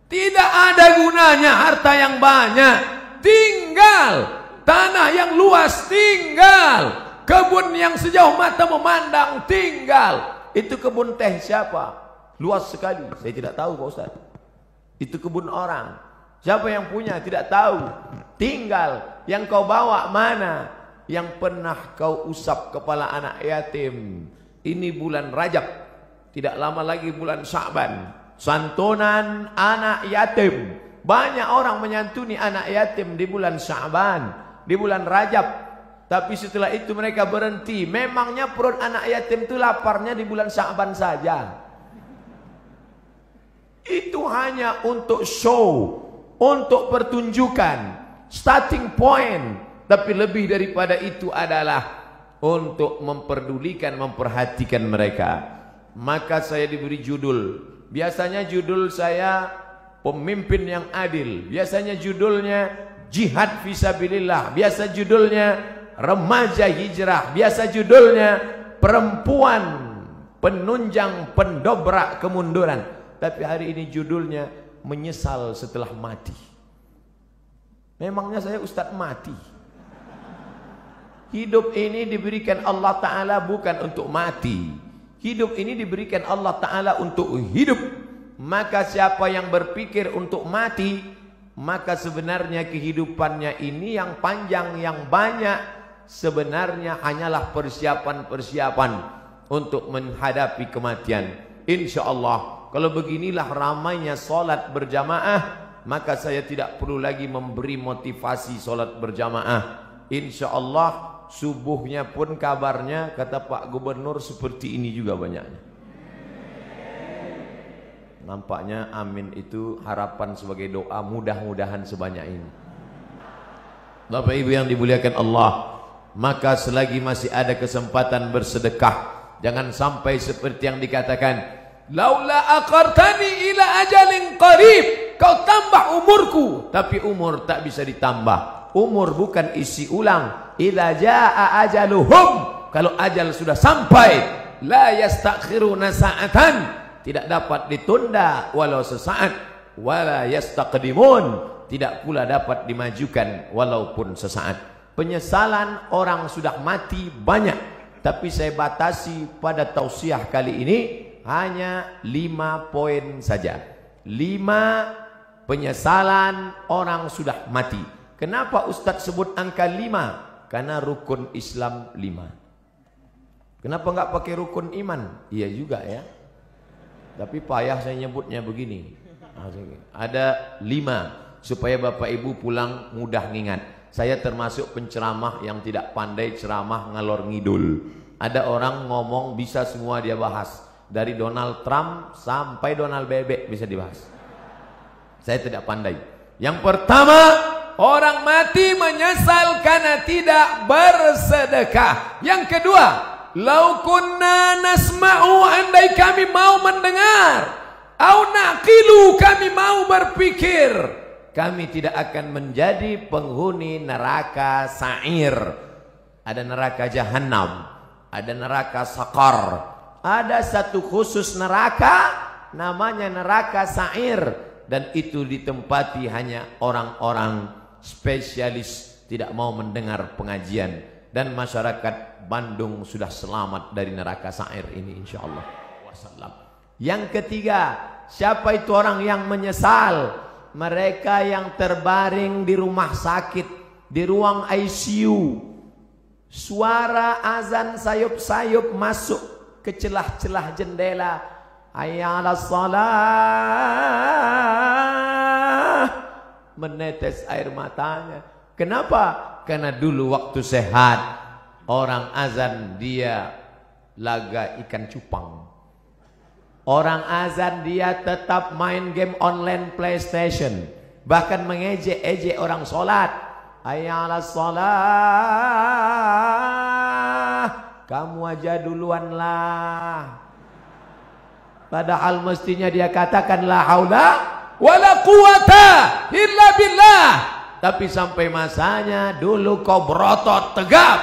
Tidak ada gunanya harta yang banyak. Tinggal tanah yang luas, tinggal kebun yang sejauh mata memandang, tinggal. Itu kebun teh siapa? Luas sekali. Saya tidak tahu Pak Ustaz. Itu kebun orang. Siapa yang punya? Tidak tahu. Tinggal. Yang kau bawa mana? Yang pernah kau usap kepala anak yatim. Ini bulan Rajab. Tidak lama lagi bulan Sya'ban. Santunan anak yatim. Banyak orang menyantuni anak yatim di bulan Sya'ban, di bulan Rajab. Tapi setelah itu mereka berhenti. Memangnya perut anak yatim itu laparnya di bulan Sya'ban saja. Itu hanya untuk show, untuk pertunjukan, starting point. Tapi lebih daripada itu adalah untuk memperdulikan, memperhatikan mereka. Maka saya diberi judul. Biasanya judul saya pemimpin yang adil. Biasanya judulnya jihad fisabilillah. Biasa judulnya remaja hijrah. Biasa judulnya perempuan penunjang pendobrak kemunduran. Tapi hari ini judulnya menyesal setelah mati. Memangnya saya ustadz mati? Hidup ini diberikan Allah Ta'ala bukan untuk mati. Hidup ini diberikan Allah Ta'ala untuk hidup. Maka siapa yang berpikir untuk mati, maka sebenarnya kehidupannya ini yang panjang, yang banyak, sebenarnya hanyalah persiapan-persiapan untuk menghadapi kematian. Insya Allah, kalau beginilah ramainya solat berjamaah, maka saya tidak perlu lagi memberi motivasi solat berjamaah. Insya Allah subuhnya pun kabarnya kata Pak Gubernur seperti ini juga banyaknya. Nampaknya amin itu harapan sebagai doa, mudah-mudahan sebanyak ini. Bapak Ibu yang dimuliakan Allah, maka selagi masih ada kesempatan bersedekah, jangan sampai seperti yang dikatakan, laula aqartani ila ajalin qarib, kau tambah umurku, tapi umur tak bisa ditambah. Umur bukan isi ulang. Idza jaa ajaluhum, kalau ajal sudah sampai, la yastakhiruna sa'atan, tidak dapat ditunda walau sesaat, wala yastaqdimun, tidak pula dapat dimajukan walaupun sesaat. Penyesalan orang sudah mati banyak, tapi saya batasi pada tausiah kali ini hanya 5 poin saja. 5 penyesalan orang sudah mati. Kenapa Ustadz sebut angka 5? Karena rukun Islam 5. Kenapa enggak pakai rukun iman? Iya juga ya. Tapi payah saya nyebutnya begini. Ada 5 supaya Bapak Ibu pulang mudah ngingat. Saya termasuk penceramah yang tidak pandai ceramah ngalor ngidul. Ada orang ngomong bisa semua dia bahas. Dari Donald Trump sampai Donald Bebek bisa dibahas. Saya tidak pandai. Yang pertama, orang mati menyesal karena tidak bersedekah. Yang kedua, lau kunna nasma'u, andai kami mau mendengar, au naqilu, kami mau berpikir, kami tidak akan menjadi penghuni neraka sa'ir. Ada neraka jahanam, ada neraka sakar, ada satu khusus neraka namanya neraka sa'ir, dan itu ditempati hanya orang-orang spesialis, tidak mau mendengar pengajian. Dan masyarakat Bandung sudah selamat dari neraka sa'ir ini insyaallah. Yang ketiga, siapa itu orang yang menyesal? Mereka yang terbaring di rumah sakit, di ruang ICU. Suara azan sayup-sayup masuk ke celah-celah jendela. Hayya 'alas shalah, menetes air matanya. Kenapa? Karena dulu waktu sehat, orang azan dia laga ikan cupang. Orang azan dia tetap main game online PlayStation. Bahkan mengejek-ejek orang sholat. Hayya 'alas shalah, kamu aja duluan lah. Padahal mestinya dia katakan la haula wala quwata illa billah. Tapi sampai masanya dulu kau berotot tegap,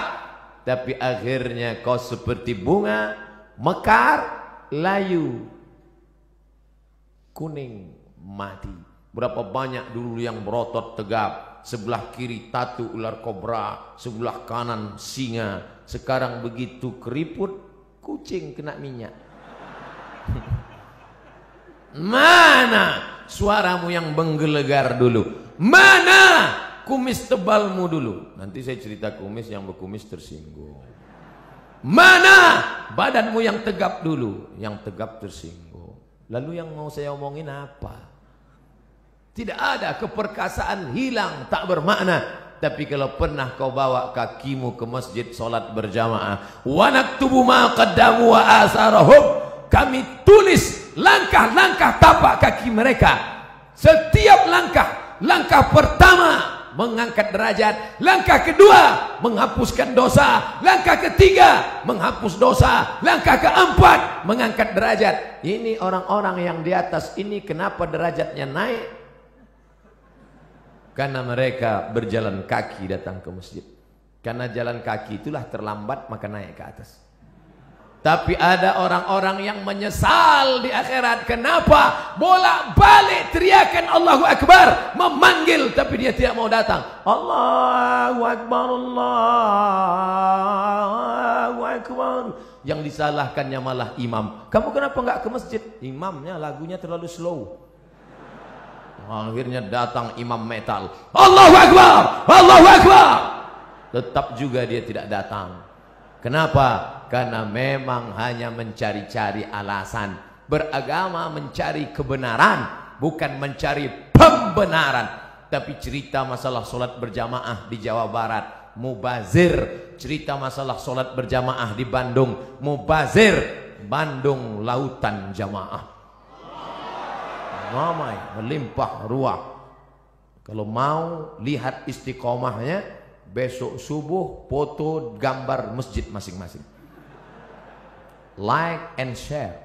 tapi akhirnya kau seperti bunga mekar, layu, kuning, mati. Berapa banyak dulu yang berotot tegap, sebelah kiri tatu ular kobra, sebelah kanan singa. Sekarang begitu keriput, kucing kena minyak. Mana suaramu yang menggelegar dulu? Mana kumis tebalmu dulu? Nanti saya cerita kumis, yang berkumis tersinggung. Mana badanmu yang tegap dulu? Yang tegap tersinggung. Lalu yang mau saya omongin apa? Tidak ada keperkasaan hilang, tak bermakna. Tapi kalau pernah kau bawa kakimu ke masjid solat berjamaah, wa naktubu ma qaddamu wa asarahum, kami tulis langkah-langkah tapak kaki mereka. Setiap langkah, langkah pertama mengangkat derajat, langkah kedua menghapuskan dosa, langkah ketiga menghapus dosa, langkah keempat mengangkat derajat. Ini orang-orang yang di atas ini kenapa derajatnya naik? Karena mereka berjalan kaki datang ke masjid. Karena jalan kaki itulah terlambat, maka naik ke atas. Tapi ada orang-orang yang menyesal di akhirat. Kenapa? Bolak-balik teriakan Allahu Akbar, memanggil, tapi dia tidak mau datang. Allahu Akbar, Allahu Akbar. Yang disalahkannya malah imam. Kamu kenapa enggak ke masjid? Imamnya lagunya terlalu slow. Akhirnya datang imam metal. Allahu Akbar, Allahu Akbar. Tetap juga dia tidak datang. Kenapa? Karena memang hanya mencari-cari alasan. Beragama mencari kebenaran, bukan mencari pembenaran. Tapi cerita masalah solat berjamaah di Jawa Barat, mubazir. Cerita masalah solat berjamaah di Bandung, mubazir. Bandung lautan jamaah, ramai, melimpah ruah. Kalau mau lihat istiqomahnya, besok subuh foto gambar masjid masing-masing. Like and share.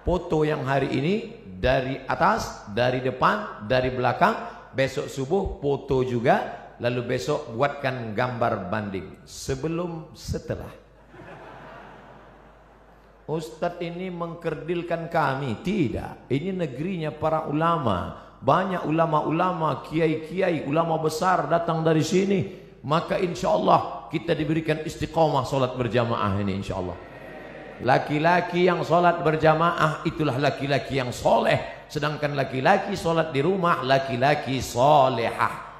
Foto yang hari ini dari atas, dari depan, dari belakang. Besok subuh foto juga. Lalu besok buatkan gambar banding sebelum setelah. Ustadz ini mengkerdilkan kami. Tidak, ini negerinya para ulama. Banyak ulama-ulama, kiai-kiai, ulama besar datang dari sini. Maka insya Allah kita diberikan istiqomah solat berjamaah ini insya Allah. Laki-laki yang solat berjamaah itulah laki-laki yang soleh. Sedangkan laki-laki solat di rumah, laki-laki solehah.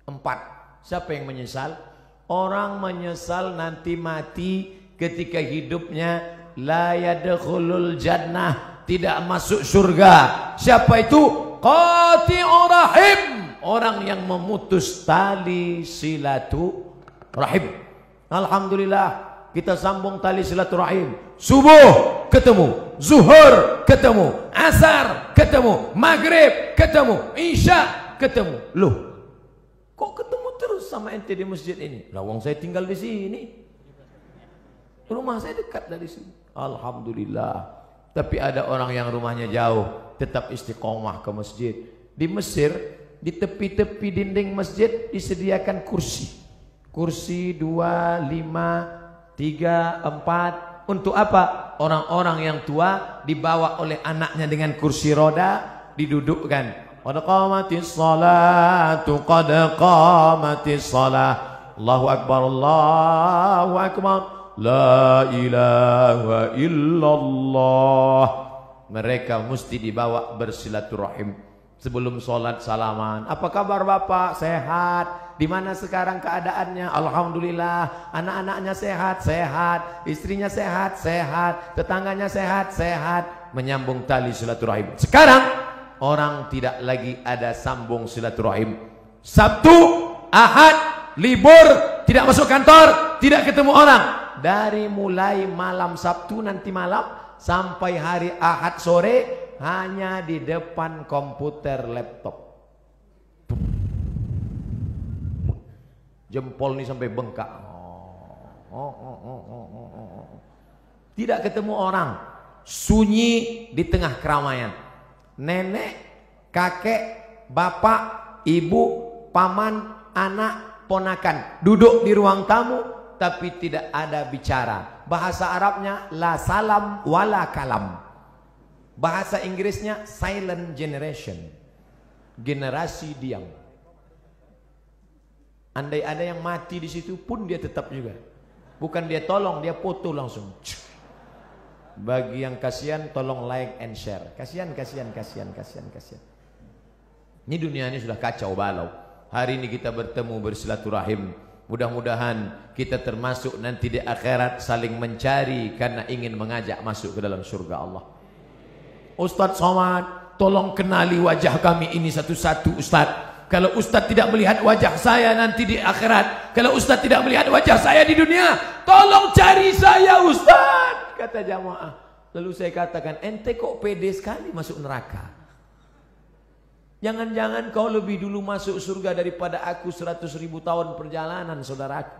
4. Siapa yang menyesal? Orang menyesal nanti mati ketika hidupnya la yadkhulul jannah, tidak masuk surga. Siapa itu? Qati'ur rahim, orang yang memutus tali silaturahim. Alhamdulillah kita sambung tali silaturahim. Subuh ketemu, zuhur ketemu, asar ketemu, maghrib ketemu, isya ketemu. Loh, kok ketemu terus sama ente di masjid ini? Lah wong saya tinggal di sini. Rumah saya dekat dari sini. Alhamdulillah. Tapi ada orang yang rumahnya jauh, tetap istiqomah ke masjid. Di Mesir, di tepi-tepi dinding masjid disediakan kursi. Kursi 2, 5, 3, 4. Untuk apa? Orang-orang yang tua dibawa oleh anaknya dengan kursi roda, didudukkan. Qad qamatis salatu, qad qamatis salah. Allahu Akbar, Allahu Akbar. La ilaha illallah. Mereka mesti dibawa bersilaturahim. Sebelum sholat salaman. Apa kabar Bapak? Sehat. Di mana sekarang keadaannya? Alhamdulillah. Anak-anaknya sehat, sehat. Istrinya sehat, sehat. Tetangganya sehat, sehat. Menyambung tali silaturahim. Sekarang orang tidak lagi ada sambung silaturahim. Sabtu, Ahad, libur, tidak masuk kantor, tidak ketemu orang. Dari mulai malam Sabtu nanti malam sampai hari Ahad sore hanya di depan komputer laptop. Jempol ini sampai bengkak. Tidak ketemu orang. Sunyi di tengah keramaian. Nenek, kakek, bapak, ibu, paman, anak, ponakan duduk di ruang tamu, tapi tidak ada bicara. Bahasa Arabnya la salam wala kalam. Bahasa Inggrisnya silent generation, generasi diam. Andai ada yang mati di situ pun dia tetap juga. Bukan dia tolong, dia foto langsung. Bagi yang kasihan tolong like and share. Kasihan. Ini dunia ini sudah kacau balau. Hari ini kita bertemu bersilaturahim. Mudah-mudahan kita termasuk nanti di akhirat saling mencari karena ingin mengajak masuk ke dalam surga Allah. Ustadz Somad, tolong kenali wajah kami ini satu-satu Ustadz. Kalau Ustadz tidak melihat wajah saya nanti di akhirat, kalau Ustadz tidak melihat wajah saya di dunia, tolong cari saya Ustadz, kata jamaah. Lalu saya katakan, ente kok pede sekali masuk neraka? Jangan-jangan kau lebih dulu masuk surga daripada aku 100.000 tahun perjalanan saudaraku.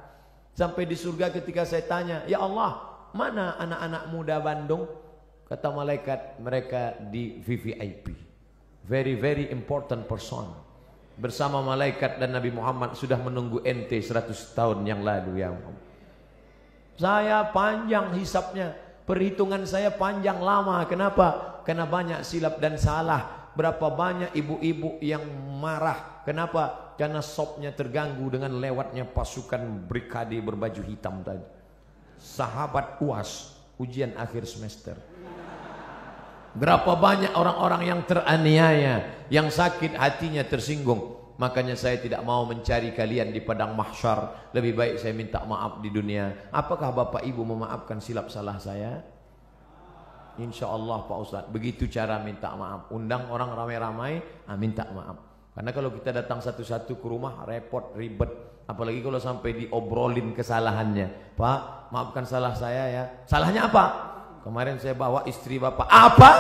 Sampai di surga ketika saya tanya, ya Allah, mana anak-anak muda Bandung? Kata malaikat, mereka di VVIP, very very important person. Bersama malaikat dan Nabi Muhammad sudah menunggu ente 100 tahun yang lalu ya Muhammad. Saya panjang hisapnya, perhitungan saya panjang lama. Kenapa? Karena banyak silap dan salah. Berapa banyak ibu-ibu yang marah. Kenapa? Karena sopnya terganggu dengan lewatnya pasukan brigade berbaju hitam tadi. Sahabat UAS, ujian akhir semester. Berapa banyak orang-orang yang teraniaya, yang sakit hatinya tersinggung. Makanya saya tidak mau mencari kalian di padang mahsyar. Lebih baik saya minta maaf di dunia. Apakah Bapak Ibu memaafkan silap salah saya? Insya Allah Pak Ustadz. Begitu cara minta maaf. Undang orang ramai-ramai, minta maaf. Karena kalau kita datang satu-satu ke rumah, repot, ribet. Apalagi kalau sampai diobrolin kesalahannya. Pak, maafkan salah saya ya. Salahnya apa? Kemarin saya bawa istri Bapak. Apa?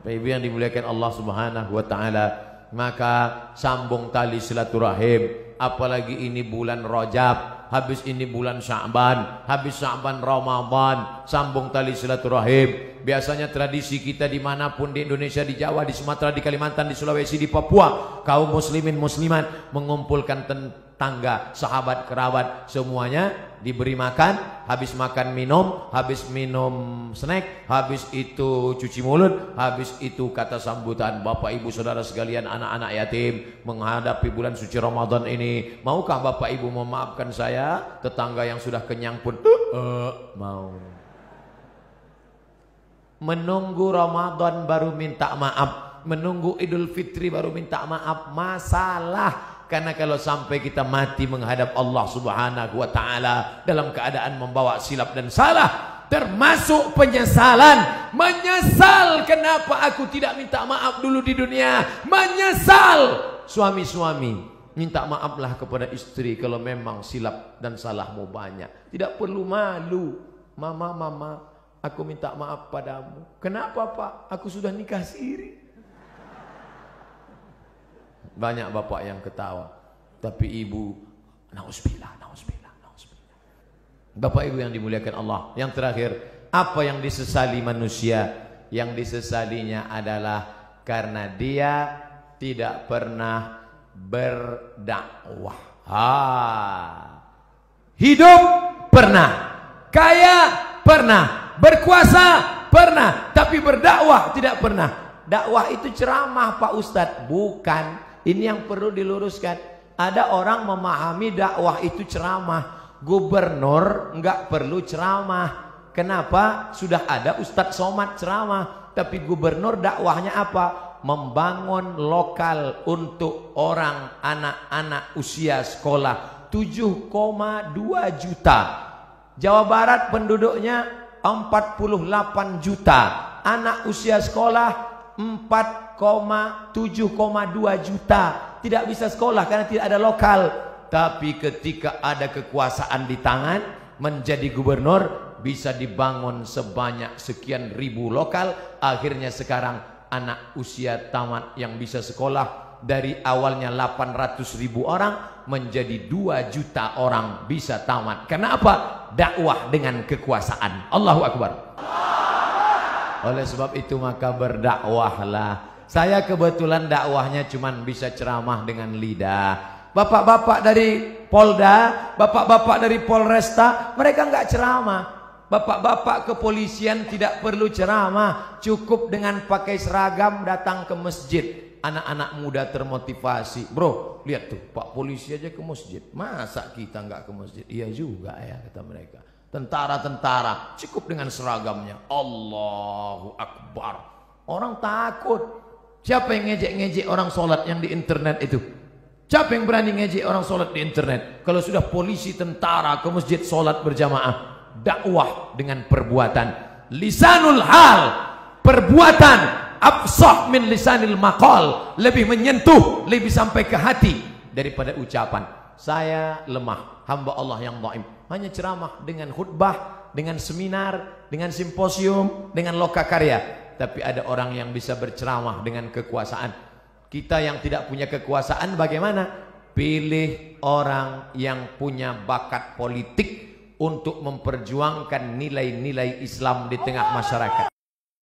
Ibu yang dimuliakan Allah Subhanahu wa taala, maka sambung tali silaturahim. Apalagi ini bulan Rajab, habis ini bulan Sya'ban, habis Sya'ban Ramadan, sambung tali silaturahim. Biasanya tradisi kita dimanapun di Indonesia, di Jawa, di Sumatera, di Kalimantan, di Sulawesi, di Papua, kaum muslimin muslimat mengumpulkan tangga, sahabat, kerabat, semuanya diberi makan. Habis makan minum, habis minum snack, habis itu cuci mulut, habis itu kata sambutan. Bapak Ibu saudara sekalian, anak-anak yatim menghadapi bulan suci Ramadan ini, maukah Bapak Ibu memaafkan saya? Tetangga yang sudah kenyang pun mau. Menunggu Ramadan baru minta maaf, menunggu Idul Fitri baru minta maaf, masalah. Karena kalau sampai kita mati menghadap Allah Subhanahu wa taala dalam keadaan membawa silap dan salah, termasuk penyesalan. Menyesal kenapa aku tidak minta maaf dulu di dunia. Menyesal. Suami-suami, minta maaflah kepada istri kalau memang silap dan salahmu banyak. Tidak perlu malu. Mama, aku minta maaf padamu. Kenapa Pak? Aku sudah nikah siri. Banyak bapak yang ketawa, tapi ibu, nauzubillah. Bapak ibu yang dimuliakan Allah. Yang terakhir, apa yang disesali manusia? Yang disesalinya adalah karena dia tidak pernah berdakwah. Hidup pernah, kaya pernah, berkuasa pernah, tapi berdakwah tidak pernah. Dakwah itu ceramah Pak Ustadz, bukan. Ini yang perlu diluruskan. Ada orang memahami dakwah itu ceramah. Gubernur nggak perlu ceramah. Kenapa? Sudah ada Ustadz Somad ceramah. Tapi gubernur dakwahnya apa? Membangun lokal untuk orang anak-anak usia sekolah. 7,2 juta. Jawa Barat penduduknya 48 juta. Anak usia sekolah 4,7,2 juta. Tidak bisa sekolah karena tidak ada lokal. Tapi ketika ada kekuasaan di tangan, menjadi gubernur, bisa dibangun sebanyak sekian ribu lokal. Akhirnya sekarang anak usia tamat yang bisa sekolah dari awalnya 800.000 orang menjadi 2 juta orang bisa tamat. Karena apa? Dakwah dengan kekuasaan. Allahu Akbar. Oleh sebab itu maka berdakwahlah. Saya kebetulan dakwahnya cuman bisa ceramah dengan lidah. Bapak-bapak dari Polda, bapak-bapak dari Polresta, mereka nggak ceramah. Bapak-bapak kepolisian tidak perlu ceramah, cukup dengan pakai seragam datang ke masjid. Anak-anak muda termotivasi. Bro, lihat tuh, Pak polisi aja ke masjid. Masa kita nggak ke masjid? Iya juga ya, kata mereka. Tentara-tentara cukup dengan seragamnya. Allahu Akbar. Orang takut. Siapa yang ngejek-ngejek orang sholat yang di internet itu? Siapa yang berani ngejek orang sholat di internet? Kalau sudah polisi, tentara ke masjid sholat berjamaah. Dakwah dengan perbuatan. Lisanul hal, perbuatan afsah min lisanil maqal, lebih menyentuh, lebih sampai ke hati daripada ucapan. Saya lemah, hamba Allah yang dhaif. Hanya ceramah dengan khutbah, dengan seminar, dengan simposium, dengan lokakarya. Tapi ada orang yang bisa berceramah dengan kekuasaan. Kita yang tidak punya kekuasaan bagaimana? Pilih orang yang punya bakat politik untuk memperjuangkan nilai-nilai Islam di tengah masyarakat.